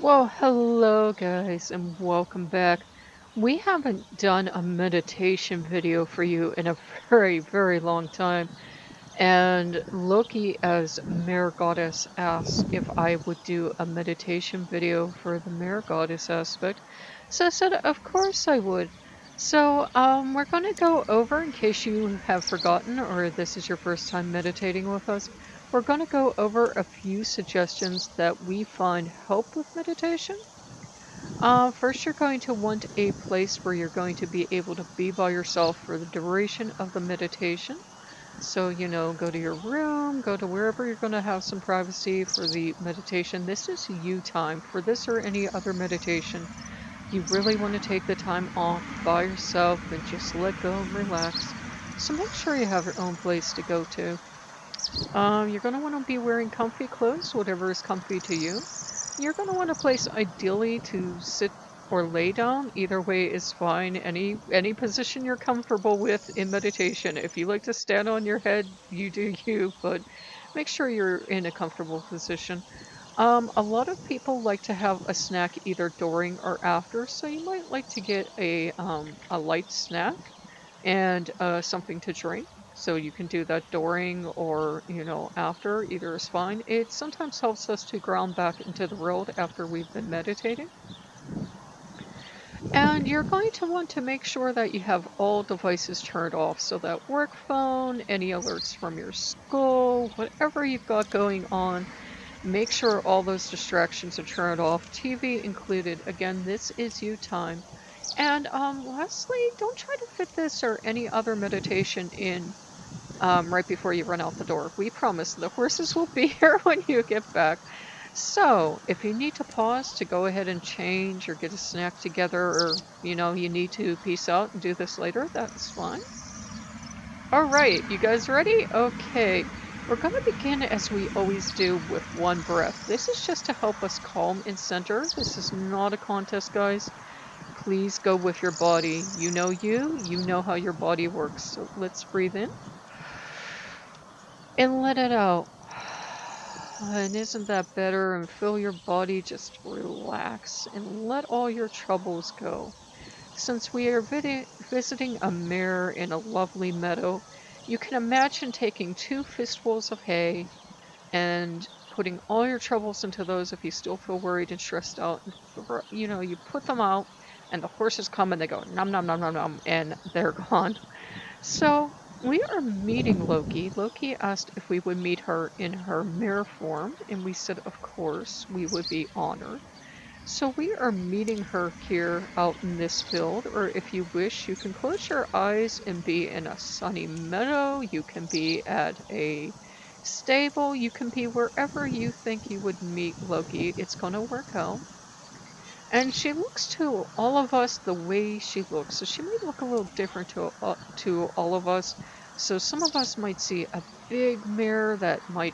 Well, hello guys, and welcome back. We haven't done a meditation video for you in a very long time, and Loki as Mare Goddess asked if I would do a meditation video for the Mare Goddess aspect. So I said, of course I would. So we're going to go over, in case you have forgotten or this is your first time meditating with us, we're going to go over a few suggestions that we find help with meditation. First, you're going to want a place where you're going to be able to be by yourself for the duration of the meditation. So, go to your room, go to wherever you're going to have some privacy for the meditation. This is you time. For this or any other meditation, you really want to take the time off by yourself and just let go and relax. So make sure you have your own place to go to. You're going to want to be wearing comfy clothes, whatever is comfy to you. You're going to want a place ideally to sit or lay down. Either way is fine. Any position you're comfortable with in meditation. If you like to stand on your head, you do you, but make sure you're in a comfortable position. A lot of people like to have a snack either during or after, so you might like to get a light snack and something to drink. So you can do that during or, after, either is fine. It sometimes helps us to ground back into the world after we've been meditating. And you're going to want to make sure that you have all devices turned off. So that work phone, any alerts from your school, whatever you've got going on, make sure all those distractions are turned off, TV included. Again, this is you time. And lastly, don't try to fit this or any other meditation in right before you run out the door. We promise the horses will be here when you get back. So, if you need to pause to go ahead and change or get a snack together, or you need to peace out and do this later, that's fine. All right, you guys ready? Okay. We're going to begin as we always do with one breath. This is just to help us calm and center. This is not a contest, guys. Please go with your body. You know how your body works. So let's breathe in and let it out. And isn't that better? And feel your body just relax and let all your troubles go. Since we are visiting a mare in a lovely meadow, you can imagine taking two fistfuls of hay and putting all your troubles into those if you still feel worried and stressed out. And you put them out, and the horses come and they go nom nom nom nom nom, and they're gone. So we are meeting Loki. Loki asked if we would meet her in her mare form, and we said, of course, we would be honored. So we are meeting her here out in this field, or if you wish, you can close your eyes and be in a sunny meadow. You can be at a stable. You can be wherever you think you would meet Loki. It's going to work out. And she looks to all of us the way she looks. So she might look a little different to all of us. So some of us might see a big mare that might,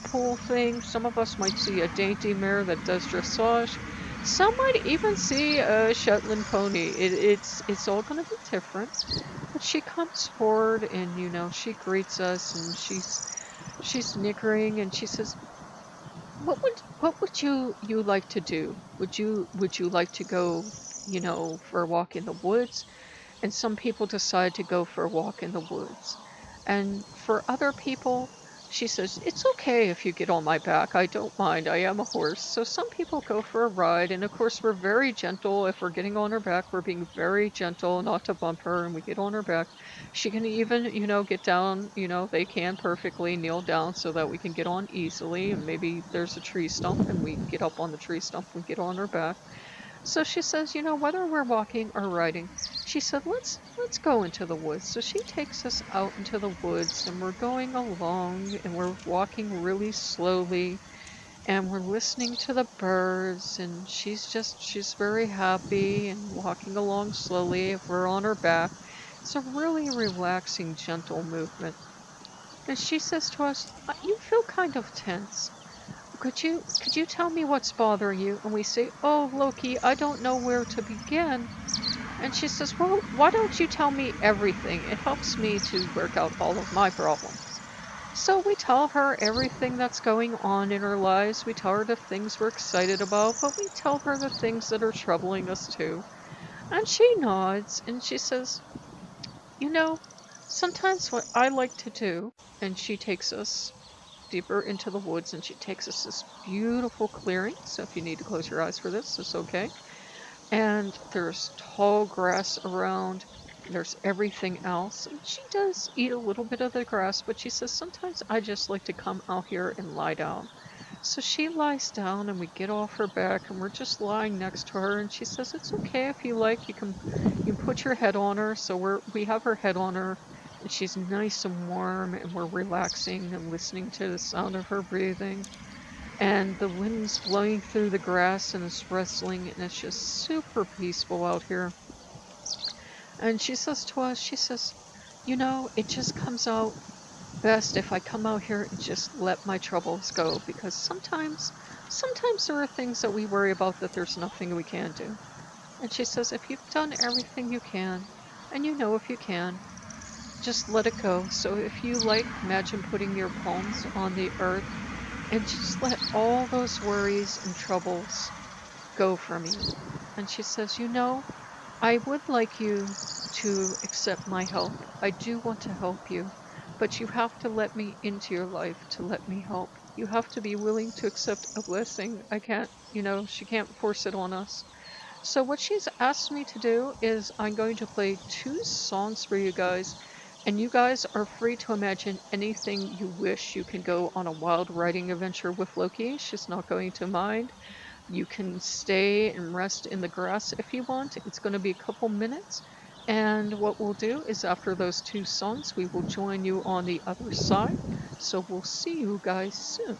pull things. Some of us might see a dainty mare that does dressage. Some might even see a Shetland pony. It's all going to be different. But she comes forward and she greets us and she's snickering and she says, what would you like to do? Would you like to go, for a walk in the woods? And some people decide to go for a walk in the woods. And for other people, she says, it's okay if you get on my back. I don't mind. I am a horse. So some people go for a ride. And of course, we're very gentle. If we're getting on her back, we're being very gentle not to bump her. And we get on her back. She can even, get down, they can perfectly kneel down so that we can get on easily. And maybe there's a tree stump and we get up on the tree stump and get on her back. So she says, whether we're walking or riding, she said, let's go into the woods. So she takes us out into the woods and we're going along and we're walking really slowly and we're listening to the birds and she's very happy and walking along slowly if we're on her back. It's a really relaxing, gentle movement. And she says to us, you feel kind of tense. Could you tell me what's bothering you? And we say, oh, Loki, I don't know where to begin. And she says, well, why don't you tell me everything? It helps me to work out all of my problems. So we tell her everything that's going on in our lives. We tell her the things we're excited about, but we tell her the things that are troubling us too. And she nods and she says, you know, sometimes what I like to do, and she takes us deeper into the woods and she takes us this beautiful clearing. So if you need to close your eyes for this, it's okay. And there's tall grass around. There's everything else. And she does eat a little bit of the grass, but she says, sometimes I just like to come out here and lie down. So she lies down and we get off her back and we're just lying next to her and she says, it's okay if you like, you can put your head on her. So we have her head on her and she's nice and warm and we're relaxing and listening to the sound of her breathing. And the wind's blowing through the grass and it's rustling and it's just super peaceful out here. And she says to us, she says, it just comes out best if I come out here and just let my troubles go because sometimes there are things that we worry about that there's nothing we can do. And she says, if you've done everything you can, and if you can, just let it go. So if you like, imagine putting your palms on the earth and just let all those worries and troubles go from you. And she says, I would like you to accept my help. I do want to help you, but you have to let me into your life to let me help. You have to be willing to accept a blessing. I can't, she can't force it on us. So what she's asked me to do is I'm going to play two songs for you guys, and you guys are free to imagine anything you wish. You can go on a wild riding adventure with Loki. She's not going to mind. You can stay and rest in the grass if you want. It's going to be a couple minutes. And what we'll do is after those two songs, we will join you on the other side. So we'll see you guys soon.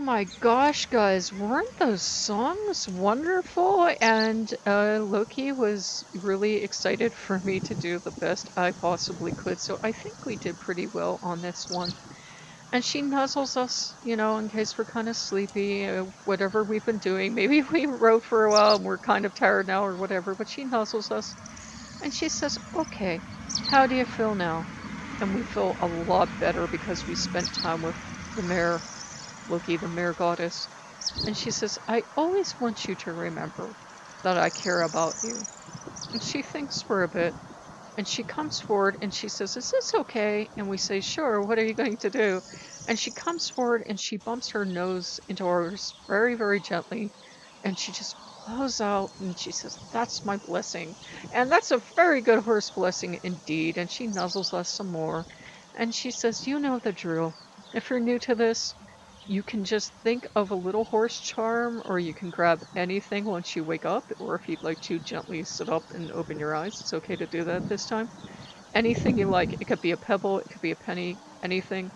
my gosh, guys, weren't those songs wonderful? And Loki was really excited for me to do the best I possibly could. So I think we did pretty well on this one. And she nuzzles us, in case we're kind of sleepy, whatever we've been doing. Maybe we wrote for a while and we're kind of tired now or whatever, but she nuzzles us and she says, "Okay, how do you feel now?" And we feel a lot better because we spent time with the Mare, Loki, the Mare goddess. And she says, "I always want you to remember that I care about you." And she thinks for a bit and she comes forward and she says, "Is this okay?" And we say, "Sure, what are you going to do?" And she comes forward and she bumps her nose into ours very, very gently. And she just blows out and she says, "That's my blessing." And that's a very good horse blessing indeed. And she nuzzles us some more. And she says, "You know the drill. If you're new to this, you can just think of a little horse charm, or you can grab anything once you wake up, or if you'd like to gently sit up and open your eyes, it's okay to do that this time. Anything you like. It could be a pebble, it could be a penny, anything.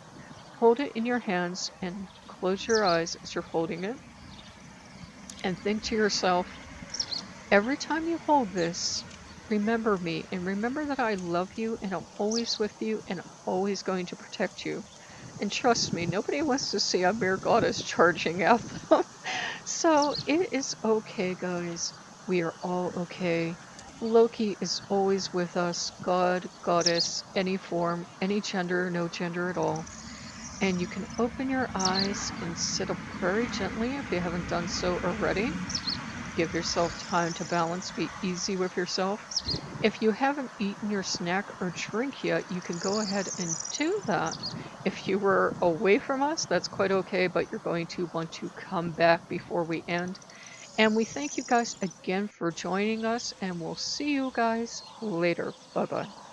Hold it in your hands and close your eyes as you're holding it and think to yourself, every time you hold this, remember me and remember that I love you and I'm always with you and I'm always going to protect you. And trust me, nobody wants to see a mere goddess charging at them. So it is okay, guys. We are all okay. Loki is always with us, god, goddess, any form, any gender, no gender at all. And you can open your eyes and sit up very gently if you haven't done so already. Give yourself time to balance, be easy with yourself. If you haven't eaten your snack or drink yet, you can go ahead and do that. If you were away from us, that's quite okay, but you're going to want to come back before we end. And we thank you guys again for joining us, and we'll see you guys later. Bye bye.